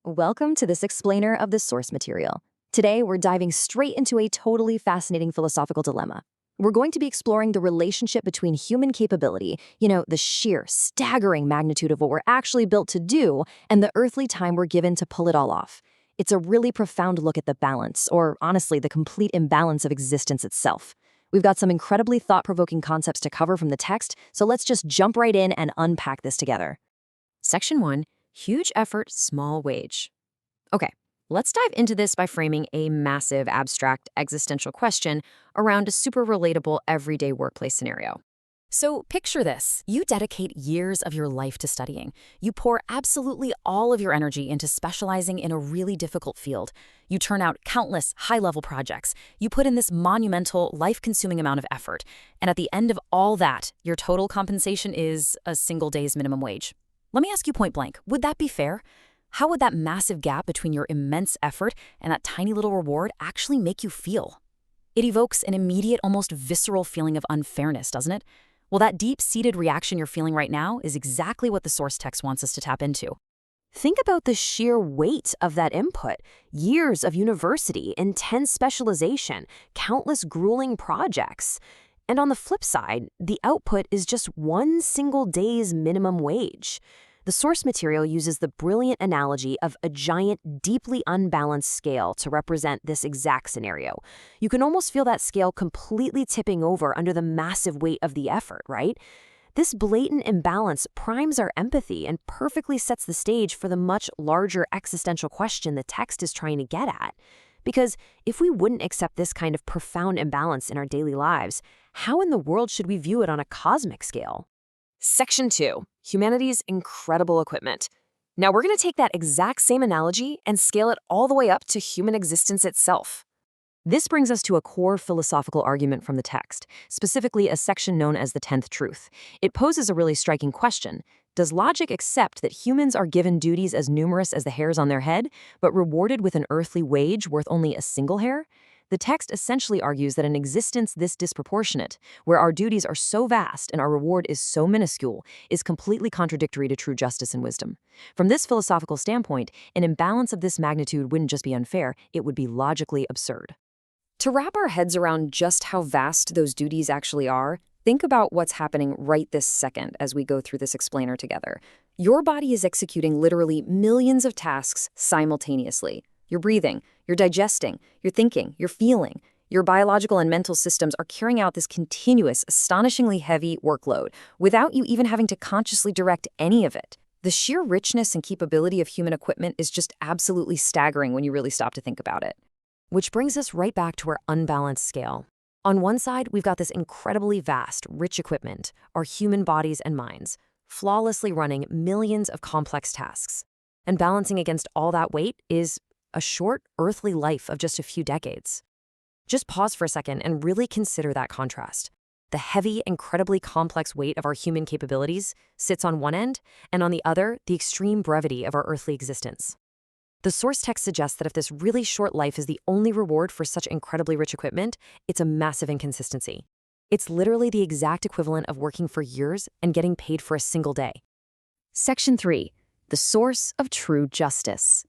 Welcome to this explainer of the source material. Today, we're diving straight into a totally fascinating philosophical dilemma. We're going to be exploring the relationship between human capability, the sheer, staggering magnitude of what we're actually built to do, and the earthly time we're given to pull it all off. It's a really profound look at the balance, or honestly, the complete imbalance of existence itself. We've got some incredibly thought-provoking concepts to cover from the text, so let's just jump right in and unpack this together. Section 1, Huge Effort, Small Wage. Okay, let's dive into this by framing a massive, abstract, existential question around a super relatable, everyday workplace scenario. So picture this. You dedicate years of your life to studying. You pour absolutely all of your energy into specializing in a really difficult field. You turn out countless high-level projects. You put in this monumental, life-consuming amount of effort. And at the end of all that, your total compensation is a single day's minimum wage. Let me ask you point blank, would that be fair? How would that massive gap between your immense effort and that tiny little reward actually make you feel? It evokes an immediate, almost visceral feeling of unfairness, doesn't it? Well, that deep-seated reaction you're feeling right now is exactly what the source text wants us to tap into. Think about the sheer weight of that input. Years of university, intense specialization, countless grueling projects. And on the flip side, the output is just one single day's minimum wage. The source material uses the brilliant analogy of a giant, deeply unbalanced scale to represent this exact scenario. You can almost feel that scale completely tipping over under the massive weight of the effort, right? This blatant imbalance primes our empathy and perfectly sets the stage for the much larger existential question the text is trying to get at. Because if we wouldn't accept this kind of profound imbalance in our daily lives, how in the world should we view it on a cosmic scale? Section 2, Humanity's Incredible Equipment. Now we're going to take that exact same analogy and scale it all the way up to human existence itself. This brings us to a core philosophical argument from the text, specifically a section known as the 10th truth. It poses a really striking question. Does logic accept that humans are given duties as numerous as the hairs on their head, but rewarded with an earthly wage worth only a single hair? The text essentially argues that an existence this disproportionate, where our duties are so vast and our reward is so minuscule, is completely contradictory to true justice and wisdom. From this philosophical standpoint, an imbalance of this magnitude wouldn't just be unfair, it would be logically absurd. To wrap our heads around just how vast those duties actually are, think about what's happening right this second as we go through this explainer together. Your body is executing literally millions of tasks simultaneously. You're breathing, you're digesting, you're thinking, you're feeling. Your biological and mental systems are carrying out this continuous, astonishingly heavy workload without you even having to consciously direct any of it. The sheer richness and capability of human equipment is just absolutely staggering when you really stop to think about it. Which brings us right back to our unbalanced scale. On one side, we've got this incredibly vast, rich equipment, our human bodies and minds, flawlessly running millions of complex tasks. And balancing against all that weight is a short, earthly life of just a few decades. Just pause for a second and really consider that contrast. The heavy, incredibly complex weight of our human capabilities sits on one end, and on the other, the extreme brevity of our earthly existence. The source text suggests that if this really short life is the only reward for such incredibly rich equipment, it's a massive inconsistency. It's literally the exact equivalent of working for years and getting paid for a single day. Section 3, The Source of True Justice.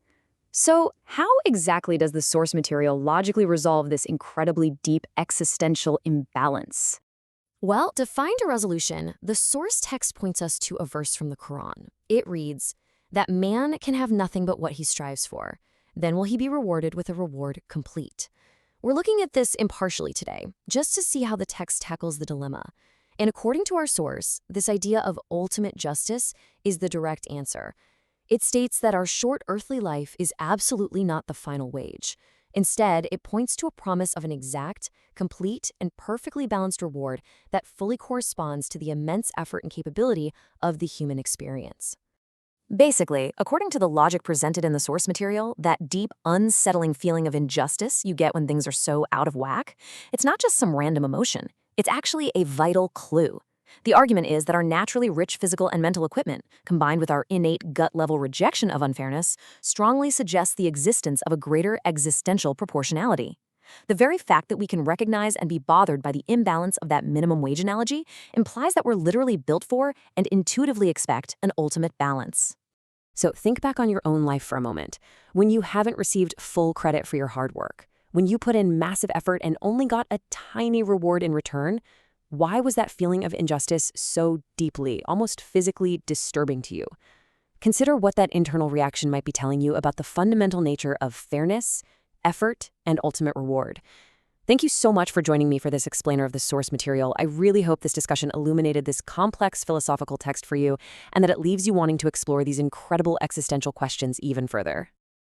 So, how exactly does the source material logically resolve this incredibly deep existential imbalance? Well, to find a resolution, the source text points us to a verse from the Quran. It reads, that man can have nothing but what he strives for. Then will he be rewarded with a reward complete. We're looking at this impartially today, just to see how the text tackles the dilemma. And according to our source, this idea of ultimate justice is the direct answer. It states that our short earthly life is absolutely not the final wage. Instead, it points to a promise of an exact, complete, and perfectly balanced reward that fully corresponds to the immense effort and capability of the human experience. Basically, according to the logic presented in the source material, that deep, unsettling feeling of injustice you get when things are so out of whack, it's not just some random emotion. It's actually a vital clue. The argument is that our naturally rich physical and mental equipment, combined with our innate gut-level rejection of unfairness, strongly suggests the existence of a greater existential proportionality. The very fact that we can recognize and be bothered by the imbalance of that minimum wage analogy implies that we're literally built for and intuitively expect an ultimate balance. So think back on your own life for a moment. When you haven't received full credit for your hard work, when you put in massive effort and only got a tiny reward in return, why was that feeling of injustice so deeply, almost physically disturbing to you? Consider what that internal reaction might be telling you about the fundamental nature of fairness, effort, and ultimate reward. Thank you so much for joining me for this explainer of the source material. I really hope this discussion illuminated this complex philosophical text for you and that it leaves you wanting to explore these incredible existential questions even further.